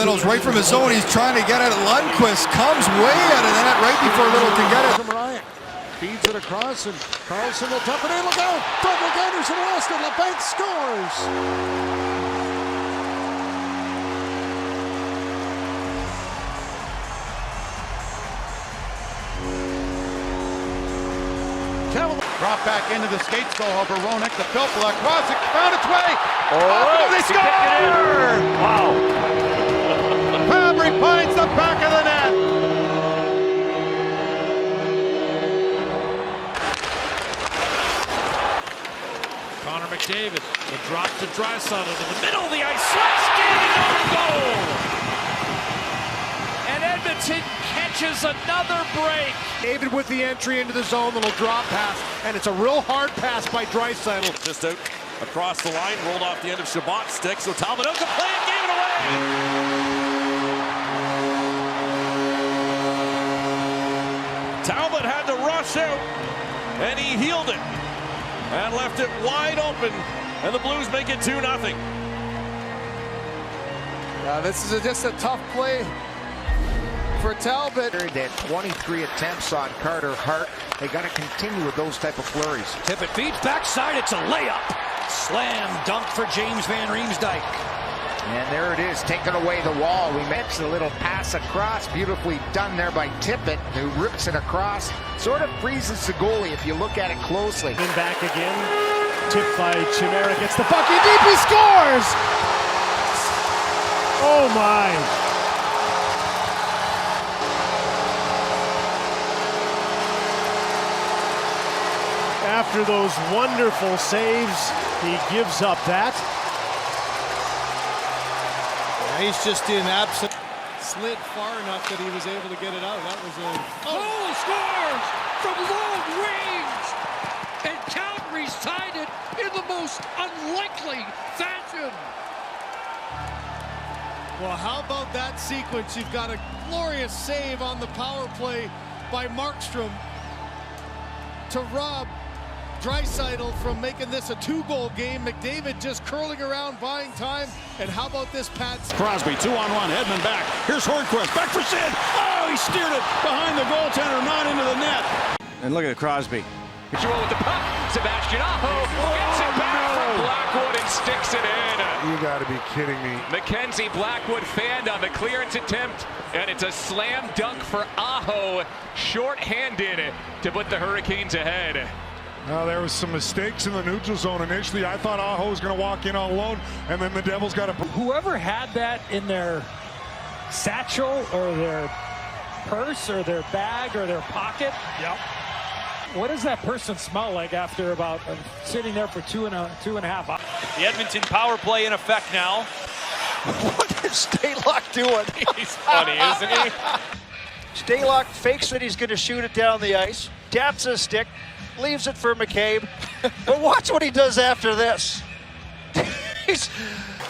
Little's right from his zone. He's trying to get it. Lundqvist comes way out of the net right before Little can get it. Feeds it across, and Carlson will dump it in. Look out! Frederick Anderson lost it. LeBanc scores! Drop back into the skates though of Baronek. The Filppula across it, found its way. Oh, they score! Wow. Fabry finds the back of the net. Connor McDavid, the drop to Draisaitl to the middle of the ice, slash skating on goal! And Edmonton catches another break. David with the entry into the zone, little drop pass, and it's a real hard pass by Draisaitl. Just out across the line, rolled off the end of Shabbat's stick, so Talbot out to play it, gave it away! Talbot had to rush out, and he healed it. And left it wide open, and the Blues make it 2-0. This is just a tough play for Talbot. They had 23 attempts on Carter Hart. They got to continue with those type of flurries. Tippett feeds backside. It's a layup. Slam dunk for James Van Riemsdyk. And there it is, taking away the wall. We mentioned a little pass across, beautifully done there by Tippett, who rips it across. Sort of freezes the goalie if you look at it closely. Back again, tipped by Chimera, gets the puck in deep, he scores! Oh my! After those wonderful saves, he gives up that. He's just in absent. Slid far enough that he was able to get it out. That was a... Cole scores from long range! And Calgary's tied it in the most unlikely fashion. Well, how about that sequence? You've got a glorious save on the power play by Markstrom to rob Draisaitl from making this a 2-goal game. McDavid just curling around, buying time. And how about this, Pat? Crosby, 2-on-1, Hedman back. Here's Hornqvist, back for Sid. Oh, he steered it behind the goaltender, not into the net. And look at Crosby. Joel with the puck. Sebastian Aho gets it back from Blackwood and sticks it in. You gotta be kidding me. Mackenzie Blackwood fanned on the clearance attempt, and it's a slam dunk for Aho, short-handed to put the Hurricanes ahead. Well, there was some mistakes in the neutral zone initially. I thought Aho was going to walk in on alone, and then the Devils got a... Whoever had that in their satchel or their purse or their bag or their pocket, what does that person smell like after about sitting there for two and a half hours? The Edmonton power play in effect now. What is Stalock doing? He's funny, isn't he? Stalock fakes that he's going to shoot it down the ice, taps his stick, leaves it for McCabe. But watch what he does after this. He's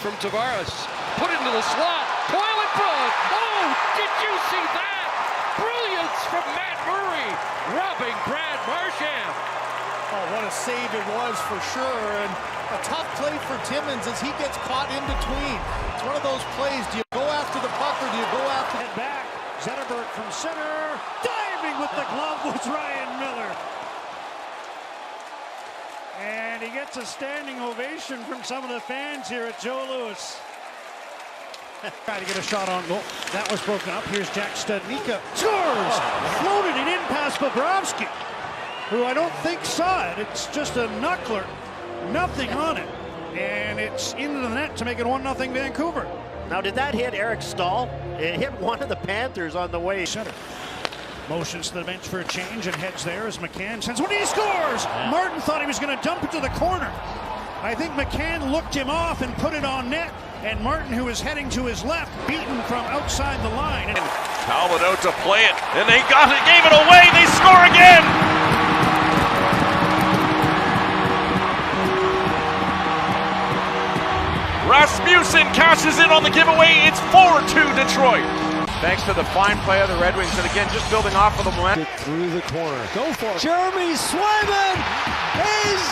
From Tavares, put into the slot, Coyle in front. Oh, did you see that? Brilliance from Matt Murray, robbing Brad Marchand. Oh, what a save it was for sure. And a tough play for Timmins as he gets caught in between. It's one of those plays. Do you go after the puck or do you go after... Head back, Zetterberg from center. Diving with the glove was Ryan Miller. And he gets a standing ovation from some of the fans here at Joe Louis. Trying to get a shot on goal. That was broken up. Here's Jack Studnicka. Scores! Floated it in past Bobrovsky, who I don't think saw it. It's just a knuckler. Nothing on it. And it's into the net to make it 1-0 Vancouver. Now, did that hit Eric Stahl? It hit one of the Panthers on the way. Center. Motions to the bench for a change and heads there as McCann sends one. He scores! Martin thought he was going to dump it to the corner. I think McCann looked him off and put it on net. And Martin, who is heading to his left, beaten from outside the line. Talbot out to play it, and they got it, gave it away, they score again! Rasmussen cashes in on the giveaway, it's 4-2 Detroit. Thanks to the fine play of the Red Wings, and again, just building off of the momentum. Through the corner. Go for it. Jeremy Swayman is...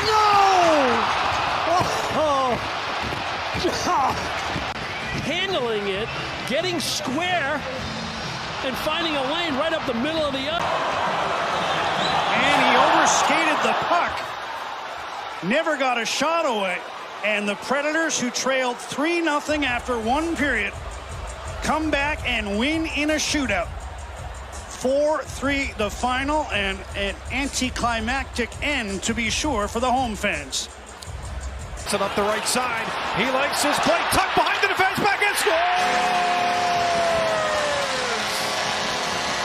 No! Oh! Handle handling it, getting square, and finding a lane right up the middle of the ice. And he overskated the puck. Never got a shot away. And the Predators, who trailed 3-0 after one period, come back and win in a shootout. 4-3 the final, and an anticlimactic end, to be sure, for the home fans. It's up the right side. He likes his play. Tucked behind the defense, back and scores!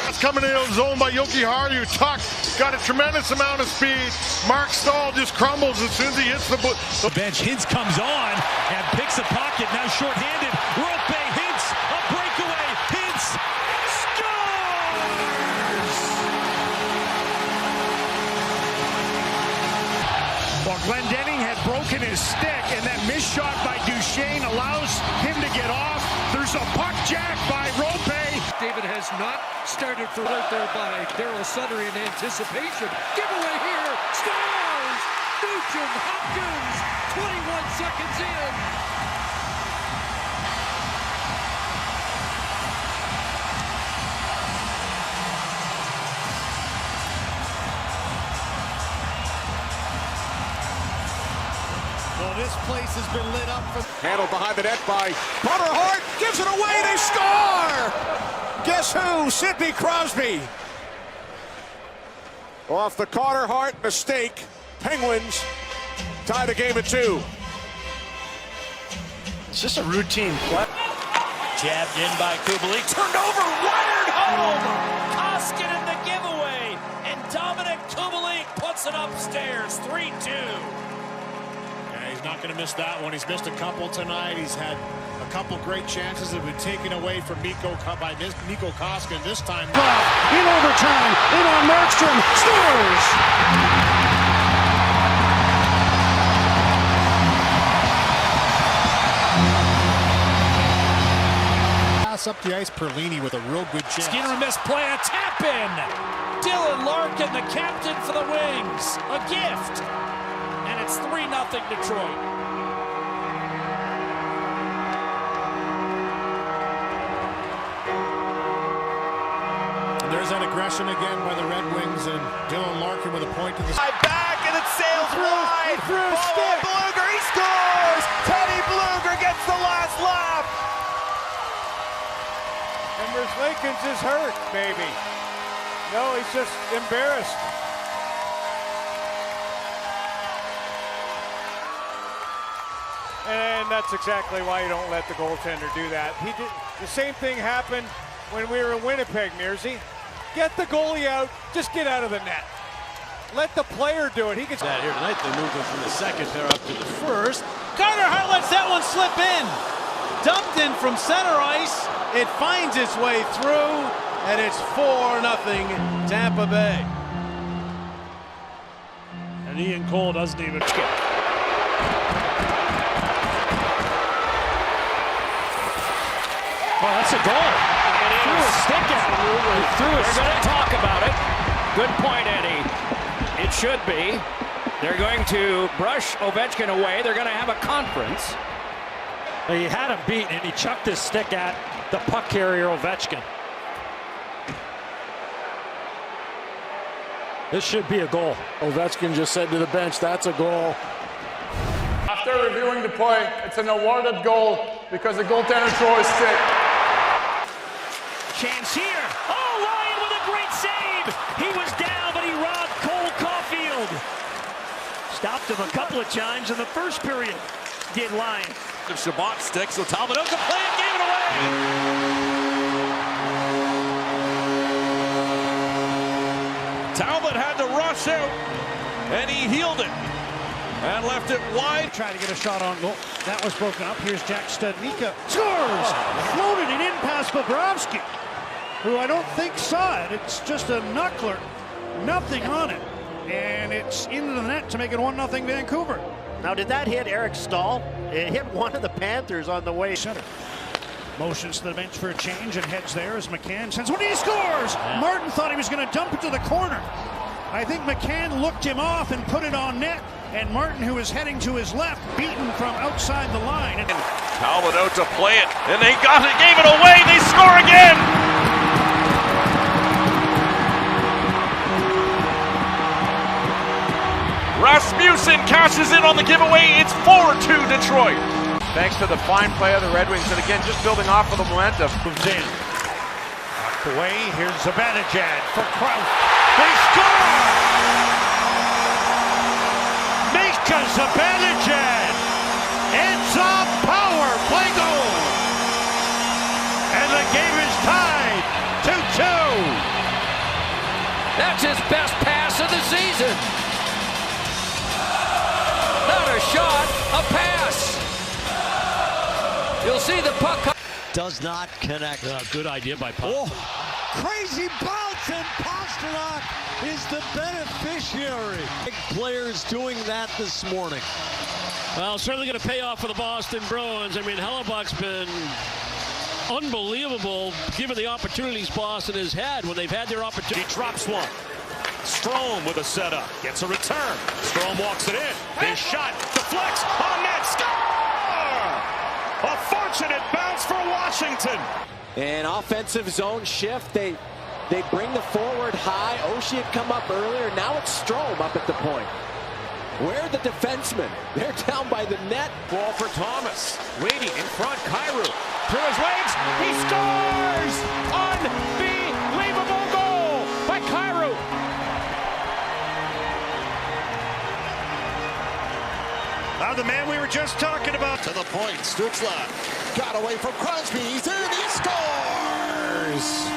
That's coming in the zone by Yoki Haru. Tuck got a tremendous amount of speed. Mark Stahl just crumbles as soon as he hits the bench. Hintz comes on and picks a pocket. Now shorthanded. Rope, Hintz, a breakaway. Hintz scores! Well, Glendening had broken his stick, and that missed shot by Duchesne allows him to get off. There's a puck jack by Rope. David has not started for out there by Daryl Sutter in anticipation. Giveaway here, scores! Nugent Hopkins, 21 seconds in. Well, this place has been lit up. Handled behind the net by Carter Hart. Gives it away. They score! Guess who? Sidney Crosby. Off the Carter Hart mistake, Penguins tie the game at 2. It's just a routine play. Jabbed in by Kubalik. Turned over, wired home! Koskinen the giveaway, and Dominic Kubalik puts it upstairs, 3-2. Yeah, he's not going to miss that one. He's missed a couple tonight. He's had a couple great chances that have been taken away from Mikko Koskinen this time. In overtime, in on Markstrom, scores! Pass up the ice, Perlini with a real good chance. Skinner missed play, a tap in. Dylan Larkin, the captain for the Wings. A gift. And it's 3-0 Detroit. There's that aggression again by the Red Wings, and Dylan Larkin with a point to the Back, and it sails wide. Blueger, he scores! Teddy Blueger gets the last laugh. And Merzlikins is hurt, maybe. No, he's just embarrassed. And that's exactly why you don't let the goaltender do that. He did the same thing happened when we were in Winnipeg, Mearsy. Get the goalie out, just get out of the net. Let the player do it. He can. That here tonight, they moved him from the second pair up to the first. Carter Hart lets that one slip in. Dumped in from center ice. It finds its way through, and it's 4-0 Tampa Bay. And Ian Cole doesn't even skip. Well, that's a goal. Threw a stick at it. They're going to talk about it. Good point, Eddie. It should be. They're going to brush Ovechkin away. They're going to have a conference. He had him beat, and he chucked his stick at the puck carrier, Ovechkin. This should be a goal. Ovechkin just said to the bench, that's a goal. After reviewing the play, it's an awarded goal because the goaltender throw is sick. Chance here. Oh, Ryan with a great save. He was down, but he robbed Cole Caulfield. Stopped him a couple of times in the first period. Did Lyon. The Shabbat stick, so Talbot out to play and gave it away. Talbot had to rush out, and he healed it and left it wide. Tried to get a shot on goal. That was broken up. Here's Jack Studnicka. Scores! Floated it in past Bobrovsky, who I don't think saw it. It's just a knuckler. Nothing on it. And it's into the net to make it 1-0 Vancouver. Now, did that hit Eric Stahl? It hit one of the Panthers on the way. Center. Motions to the bench for a change and heads there as McCann sends one. He scores! Yeah. Martin thought he was going to dump it to the corner. I think McCann looked him off and put it on net, and Martin, who was heading to his left, beaten from outside the line. And Talbot out to play it, and they got it, gave it away, they score again! Rasmussen cashes in on the giveaway, it's 4-2 Detroit. Thanks to the fine play of the Red Wings, and again, just building off of the momentum. Moves in. Knocked away, here's Zibanejad for Kraut. They score! Mika Zibanejad! It's a power play goal! And the game is tied 2-2. That's his best pass of the season. Not a shot, a pass. You'll see the puck does not connect. Good idea by Pasternak. Oh, crazy bounce, and Pasternak is the beneficiary. Big players doing that this morning. Well, certainly going to pay off for the Boston Bruins. I mean, Hellebuck's been unbelievable given the opportunities Boston has had when they've had their opportunity. He drops one. Strome with a setup. Gets a return. Strome walks it in. His shot deflects on net. Score! A fortunate bounce for Washington. An offensive zone shift. They bring the forward high. Oshie had come up earlier. Now it's Strome up at the point. Where are the defensemen? They're down by the net. Ball for Thomas. Waiting in front. Kyrou through his legs. He scores! Unbelievable goal by Kyrou. Now the man we were just talking about. To the point, Stützle got away from Crosby. He's in, he scores!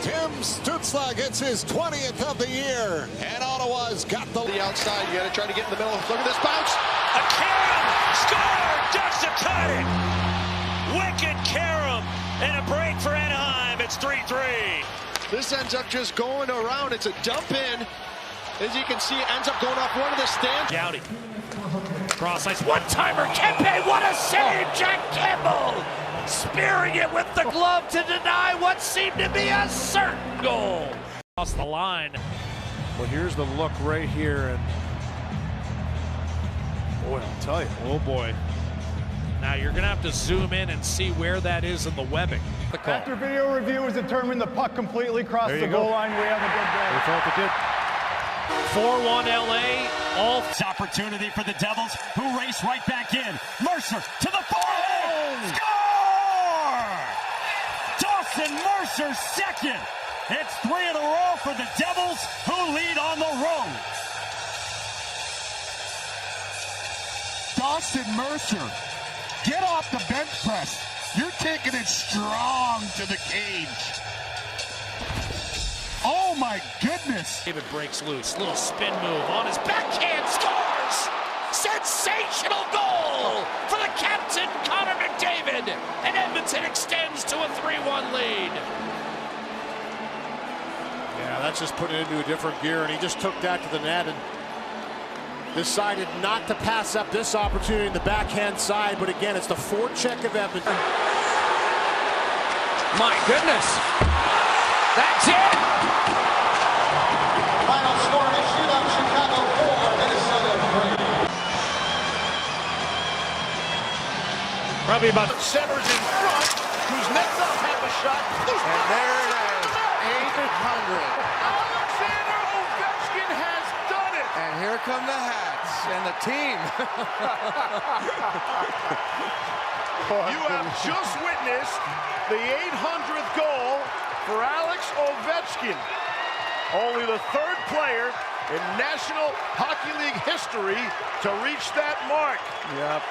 Tim Stützle gets his 20th of the year, and Ottawa's got the outside. You got to try to get in the middle. Look at this bounce. A Karam score just to tie it. Wicked Karam and a break for Anaheim. It's 3-3. This ends up just going around. It's a dump in. As you can see, it ends up going off one of the stands. Gowdy. Cross ice. One-timer. Kempe. What a save. Jack Campbell. Spearing it with the glove to deny what seemed to be a certain goal. Across the line. Well, here's the look right here. And boy, I'll tell you. Oh, boy. Now you're going to have to zoom in and see where that is in the webbing. The call. After video review has determined the puck completely crossed the goal line, we have a good goal. We felt it did. 4-1 LA. All opportunity for the Devils, who race right back in. Mercer to the forehand. Score! Dawson Mercer second. It's 3 in a row for the Devils, who lead on the road. Dawson Mercer, get off the bench press. You're taking it strong to the cage. Oh my goodness. David breaks loose. Little spin move on his backhand. Scores! Sensational goal for the captain, Connor McDavid. And Edmonton extends to a 3-1 lead. Yeah, that's just putting it into a different gear, and he just took that to the net and decided not to pass up this opportunity in the backhand side. But again, it's the forecheck of Edmonton. My goodness. That's it. Final score in the shootout, Chicago 4, Minnesota 3. Probably about centers in front. Kuznetsov have a shot. And there it is. 800. Alexander Ovechkin has done it. And here come the hats and the team. You have just witnessed the 800th goal for Alex Ovechkin. Only the third player in National Hockey League history to reach that mark. Yep.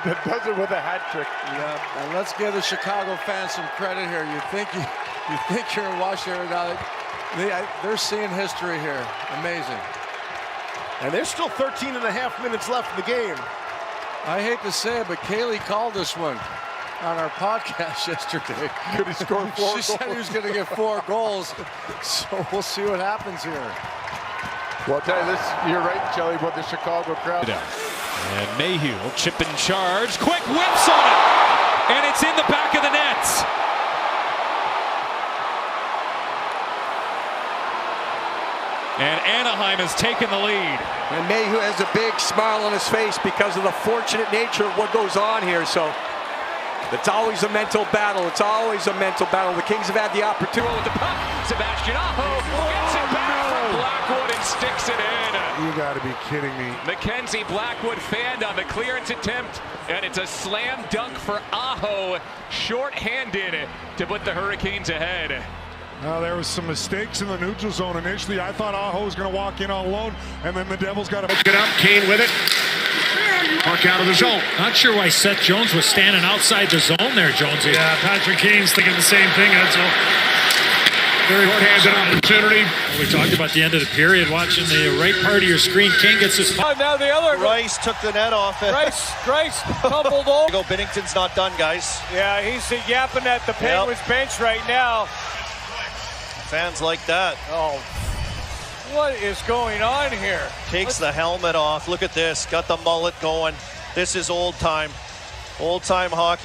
That does it with a hat trick. Yep. And let's give the Chicago fans some credit here. You think you're in Washington now. They're seeing history here. Amazing. And there's still 13 and a half minutes left in the game. I hate to say it, but Kaylee called this one on our podcast yesterday. Could he score 4 goals? She said he was going to get 4 goals. So we'll see what happens here. Well, I'll tell you this, you're right, Kelly, about the Chicago crowd. And Mayhew will chip and charge. Quick whips on it. And it's in the back of the net. And Anaheim has taken the lead. And Mayhew has a big smile on his face because of the fortunate nature of what goes on here. So it's always a mental battle. It's always a mental battle. The Kings have had the opportunity. With the puck, Sebastian Aho gets it back from Blackwood and sticks it in. You got to be kidding me. Mackenzie Blackwood fanned on the clearance attempt, and it's a slam dunk for Aho, short-handed to put the Hurricanes ahead. Now there was some mistakes in the neutral zone initially. I thought Aho was going to walk in all alone, and then the Devils got to pick it up. Kane with it. Puck out of the zone. Not sure why Seth Jones was standing outside the zone there, Jonesy. Yeah, Patrick Kane's thinking the same thing, Edsel. Very handed opportunity. We talked about the end of the period, watching the right part of your screen. Kane gets his... Oh, now the other... Rice took the net off it. Rice tumbled over. Go, Binnington's not done, guys. Yeah, he's yapping at the Penguins bench right now. Fans like that. Oh, what is going on here? Takes the helmet off. Look at this. Got the mullet going. This is old time hockey.